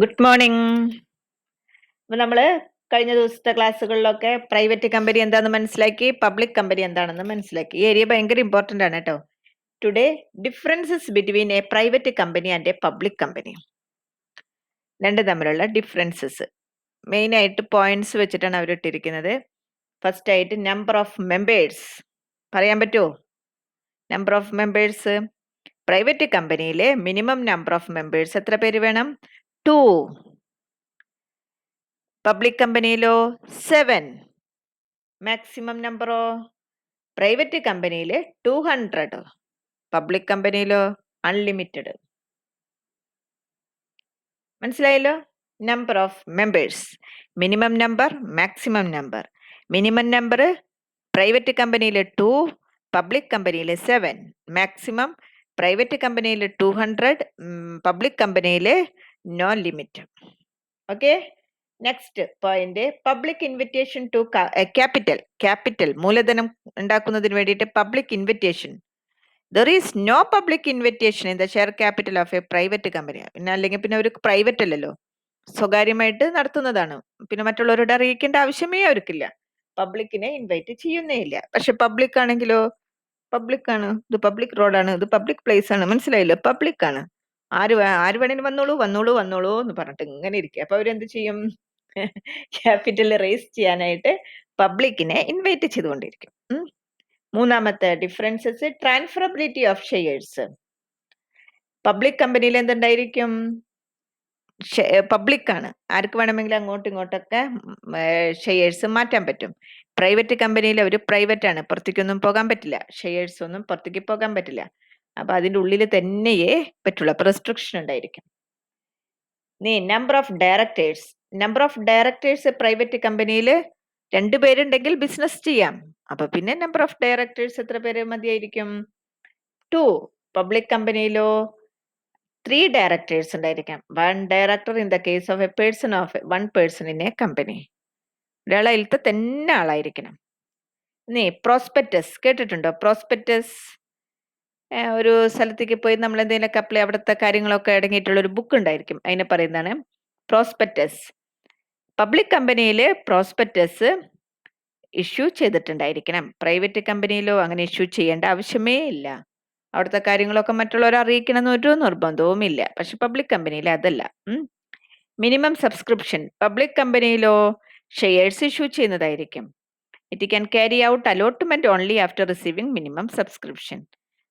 Good morning. അപ്പൊ നമ്മള് കഴിഞ്ഞ ദിവസത്തെ ക്ലാസ്സുകളിലൊക്കെ പ്രൈവറ്റ് കമ്പനി എന്താണെന്ന് മനസ്സിലാക്കി, പബ്ലിക് കമ്പനി എന്താണെന്ന് മനസ്സിലാക്കി. ഈ ഏരിയ ഭയങ്കര ഇമ്പോർട്ടന്റ് ആണ് കേട്ടോ. Today differences between A private company and A public company. രണ്ട് തമ്മിലുള്ള ഡിഫറൻസസ് മെയിൻ ആയിട്ട് പോയിന്റ്സ് വെച്ചിട്ടാണ് അവർ ഇട്ടിരിക്കുന്നത്. ഫസ്റ്റ് ആയിട്ട് നമ്പർ ഓഫ് മെമ്പേഴ്സ് പറയാൻ പറ്റുമോ? നമ്പർ ഓഫ് മെമ്പേഴ്സ് പ്രൈവറ്റ് കമ്പനിയിലെ മിനിമം നമ്പർ ഓഫ് മെമ്പേഴ്സ് എത്ര പേര് വേണം? 2. പബ്ലിക് കമ്പനിയിലോ 7. മാക്സിമം നമ്പറോ? പ്രൈവറ്റ് കമ്പനിയിൽ 200, പബ്ലിക് കമ്പനിയിലോ അൺലിമിറ്റഡ്. മനസ്സിലായല്ലോ? Number of members, minimum number, maximum number. Minimum number private കമ്പനിയിൽ 2, പബ്ലിക് കമ്പനിയിൽ 7. മാക്സിമം പ്രൈവറ്റ് കമ്പനിയിൽ 200, പബ്ലിക് കമ്പനിയിൽ no limit. Okay. Next point, public invitation to capital മൂലധനം ഉണ്ടാക്കുന്നതിന് വേണ്ടിയിട്ട് public invitation. There is no public invitation in the share capital of a private company. പിന്നെ അല്ലെങ്കിൽ പിന്നെ ഒരു പ്രൈവറ്റ് അല്ലല്ലോ, സ്വകാര്യമായിട്ട് നടത്തുന്നതാണ്. പിന്നെ മറ്റുള്ളവരോട് അറിയിക്കേണ്ട ആവശ്യമേ അവർക്കില്ല. പബ്ലിക്കിനെ ഇൻവൈറ്റ് ചെയ്യുന്നേ ഇല്ല. പക്ഷെ പബ്ലിക് ആണെങ്കിലോ, പബ്ലിക് ആണ്, ഇത് പബ്ലിക് റോഡാണ്, ഇത് പബ്ലിക് പ്ലേസ് ആണ്. മനസ്സിലായില്ലോ? പബ്ലിക് ആണ്. ആര് വേണേലും വന്നോളൂ എന്ന് പറഞ്ഞിട്ട് ഇങ്ങനെ ഇരിക്കുക. അപ്പൊ അവരെന്ത് ചെയ്യും? ക്യാപിറ്റൽ റേസ് ചെയ്യാനായിട്ട് പബ്ലിക്കിനെ ഇൻവൈറ്റ് ചെയ്തുകൊണ്ടിരിക്കും. മൂന്നാമത്തെ differences, transferability of shares. Public കമ്പനിയിൽ എന്തുണ്ടായിരിക്കും? പബ്ലിക് ആണ്, ആർക്ക് വേണമെങ്കിലും അങ്ങോട്ടും ഇങ്ങോട്ടൊക്കെ ഷെയർസ് മാറ്റാൻ പറ്റും. പ്രൈവറ്റ് കമ്പനിയിൽ അവർ പ്രൈവറ്റ് ആണ്, പുറത്തേക്കൊന്നും പോകാൻ പറ്റില്ല. ഷെയർസ് ഒന്നും പുറത്തേക്ക് പോകാൻ പറ്റില്ല. അപ്പൊ അതിന്റെ ഉള്ളിൽ തന്നെയേ പറ്റുള്ളൂ. അപ്പൊ റെസ്ട്രിക്ഷൻ ഉണ്ടായിരിക്കും. നമ്പർ ഓഫ് ഡയറക്ടേഴ്സ് പ്രൈവറ്റ് കമ്പനിയിൽ 2 പേരുണ്ടെങ്കിൽ ബിസിനസ് ചെയ്യാം. അപ്പൊ പിന്നെ നമ്പർ ഓഫ് ഡയറക്ടേഴ്സ് എത്ര പേര് മതിയായിരിക്കും? 2. പബ്ലിക് കമ്പനിയിലോ 3 ഡയറക്ടേഴ്സ് ഉണ്ടായിരിക്കാം. 1 director in the case of a person of 1 person in a company. ഒരാളതിലത്തെ തന്നെ ആളായിരിക്കണം. പ്രോസ്പെക്ടസ് കേട്ടിട്ടുണ്ടോ? പ്രോസ്പെക്ടസ് ഒരു സ്ഥലത്തേക്ക് പോയി നമ്മൾ എന്തെങ്കിലുമൊക്കെ അപ്ലൈ, അവിടുത്തെ കാര്യങ്ങളൊക്കെ അടങ്ങിയിട്ടുള്ള ഒരു ബുക്ക് ഉണ്ടായിരിക്കും. അതിനെ പറയുന്നതാണ് പ്രോസ്പെക്ടസ്. പബ്ലിക് കമ്പനിയിൽ പ്രോസ്പെക്ടസ് ഇഷ്യൂ ചെയ്തിട്ടുണ്ടായിരിക്കണം. പ്രൈവറ്റ് കമ്പനിയിലോ അങ്ങനെ ഇഷ്യൂ ചെയ്യേണ്ട ആവശ്യമേ ഇല്ല. അവിടുത്തെ കാര്യങ്ങളൊക്കെ മറ്റുള്ളവരെ അറിയിക്കണം എന്നൊരു നിർബന്ധവും ഇല്ല. പക്ഷെ പബ്ലിക് കമ്പനിയിൽ അതല്ല. മിനിമം സബ്സ്ക്രിപ്ഷൻ പബ്ലിക് കമ്പനിയിലോ ഷെയർസ് ഇഷ്യൂ ചെയ്യുന്നതായിരിക്കും. It can carry out allotment only after receiving minimum subscription.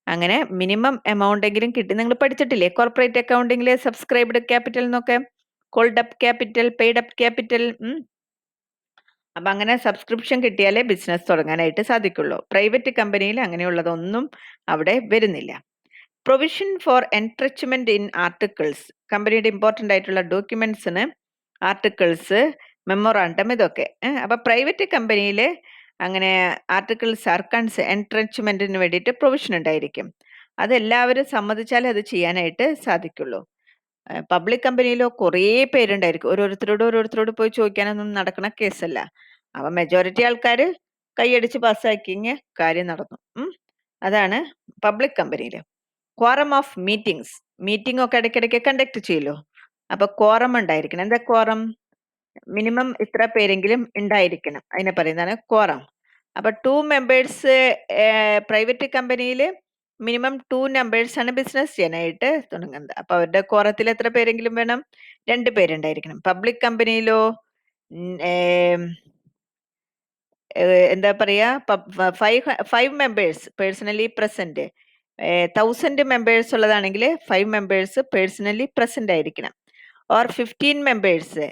അങ്ങനെ മിനിമം എമൗണ്ട് എങ്കിലും കിട്ടി. നിങ്ങൾ പഠിച്ചിട്ടില്ലേ കോർപ്പറേറ്റ് അക്കൗണ്ടിങ്ങിലെ സബ്സ്ക്രൈബ്ഡ് ക്യാപിറ്റൽ എന്നൊക്കെ? Called up capital, paid up capital. അപ്പൊ അങ്ങനെ സബ്സ്ക്രിപ്ഷൻ കിട്ടിയാലേ ബിസിനസ് തുടങ്ങാനായിട്ട് സാധിക്കുള്ളൂ. പ്രൈവറ്റ് കമ്പനിയിൽ അങ്ങനെയുള്ളതൊന്നും അവിടെ വരുന്നില്ല. പ്രൊവിഷൻ ഫോർ എൻട്രിച്ച്മെന്റ് ഇൻ ആർട്ടിക്കിൾസ്, കമ്പനിയുടെ ഇമ്പോർട്ടന്റ് ആയിട്ടുള്ള ഡോക്യുമെന്റ്സിന് ആർട്ടിക്കിൾസ്, മെമ്മോറാണ്ടം, ഇതൊക്കെ. അപ്പൊ പ്രൈവറ്റ് കമ്പനിയിൽ അങ്ങനെ ആർട്ടിക്കിൾസ് ആർക്കൺസ് എൻട്രിച്ച്മെന്റിന് വേണ്ടിയിട്ട് പ്രൊവിഷൻ ഉണ്ടായിരിക്കും. അതെല്ലാവരും സമ്മതിച്ചാലേ അത് ചെയ്യാനായിട്ട് സാധിക്കുള്ളൂ. പബ്ലിക് കമ്പനിയിലോ കുറേ പേരുണ്ടായിരിക്കും. ഓരോരുത്തരോട് പോയി ചോദിക്കാനൊന്നും നടക്കുന്ന കേസല്ല. അപ്പൊ മെജോറിറ്റി ആൾക്കാർ കൈയടിച്ച് പാസ്സാക്കിങ്ങ കാര്യം നടന്നു. അതാണ് പബ്ലിക് കമ്പനിയിൽ. ക്വാറം ഓഫ് മീറ്റിംഗ് ഒക്കെ ഇടയ്ക്കിടയ്ക്ക് കണ്ടക്ട് ചെയ്യല്ലോ. അപ്പൊ ക്വാറം ഉണ്ടായിരിക്കണം. എന്താ ക്വാറം? മിനിമം ഇത്ര പേരെങ്കിലും ഉണ്ടായിരിക്കണം. അതിനെ പറയുന്നതാണ് ക്വാറം. അപ്പൊ 2 മെമ്പേഴ്സ് പ്രൈവറ്റ് കമ്പനിയിൽ മിനിമം 2 നമ്പേഴ്സ് ആണ് ബിസിനസ് ചെയ്യാനായിട്ട് തുടങ്ങുന്നത്. അപ്പൊ അവരുടെ ക്വാറത്തിൽ എത്ര പേരെങ്കിലും വേണം? 2 പേരുണ്ടായിരിക്കണം. പബ്ലിക് കമ്പനിയിലോ എന്താ പറയാ, 5 മെമ്പേഴ്സ് പേഴ്സണലി പ്രസന്റ്. 1000 മെമ്പേഴ്സ് ഉള്ളതാണെങ്കിൽ 5 മെമ്പേഴ്സ് പേഴ്സണലി പ്രസന്റ് ആയിരിക്കണം. ഓർ 15 മെമ്പേഴ്സ്,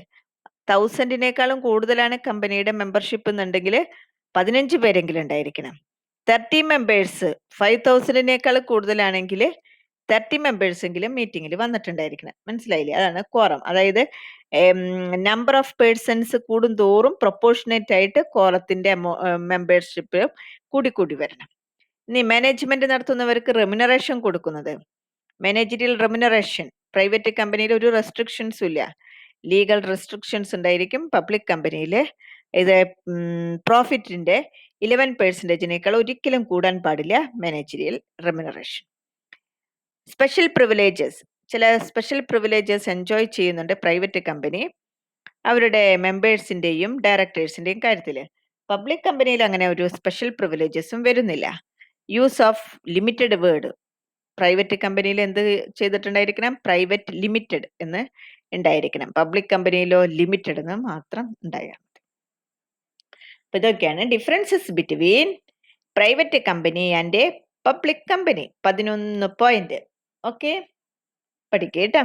1000-നേക്കാളും കൂടുതലാണ് കമ്പനിയുടെ മെമ്പർഷിപ്പ് എന്നുണ്ടെങ്കിൽ 15 പേരെങ്കിലും ഉണ്ടായിരിക്കണം. 30 മെമ്പേഴ്സ് 5000-നേക്കാൾ കൂടുതലാണെങ്കിൽ 30 മെമ്പേഴ്സ് എങ്കിലും മീറ്റിംഗിൽ വന്നിട്ടുണ്ടായിരിക്കണം. മനസ്സിലായില്ലേ? അതാണ് ക്വാറം. അതായത് നമ്പർ ഓഫ് പേഴ്സൺസ് കൂടുന്തോറും പ്രൊപ്പോർഷനേറ്റ് ആയിട്ട് ക്വാറത്തിന്റെ മെമ്പർഷിപ്പ് കൂടി വരണം. ഇനി മാനേജ്മെന്റ് നടത്തുന്നവർക്ക് റെമ്യൂണറേഷൻ കൊടുക്കുന്നത്. മാനേജറിയൽ റെമ്യൂണറേഷൻ പ്രൈവറ്റ് കമ്പനിയിൽ ഒരു റെസ്ട്രിക്ഷൻസും ഇല്ല. ലീഗൽ റെസ്ട്രിക്ഷൻസ് ഉണ്ടായിരിക്കും. പബ്ലിക് കമ്പനിയിൽ ഇത് പ്രോഫിറ്റിന്റെ 11%-നേക്കാൾ ഒരിക്കലും കൂടാൻ പാടില്ല മാനേജറിയൽ റെമ്യൂണറേഷൻ. സ്പെഷ്യൽ പ്രിവിലേജസ് ചില സ്പെഷ്യൽ പ്രിവിലേജസ് എൻജോയ് ചെയ്യുന്നുണ്ട് പ്രൈവറ്റ് കമ്പനി അവരുടെ മെമ്പേഴ്സിന്റെയും ഡയറക്ടേഴ്സിന്റെയും കാര്യത്തിൽ. പബ്ലിക് കമ്പനിയിൽ അങ്ങനെ ഒരു സ്പെഷ്യൽ പ്രിവിലേജസും വരുന്നില്ല. Use of limited word private കമ്പനിയിൽ എന്ത് ചെയ്തിട്ടുണ്ടായിരിക്കണം? പ്രൈവറ്റ് ലിമിറ്റഡ് എന്ന് ഉണ്ടായിരിക്കണം. പബ്ലിക് കമ്പനിയിലോ ലിമിറ്റഡ് എന്ന് മാത്രം ഉണ്ടായാൽ മതി. അപ്പൊ ഇതൊക്കെയാണ് differences between private company and public company. 11 point. Okay, പഠിക്കേട്ടാ.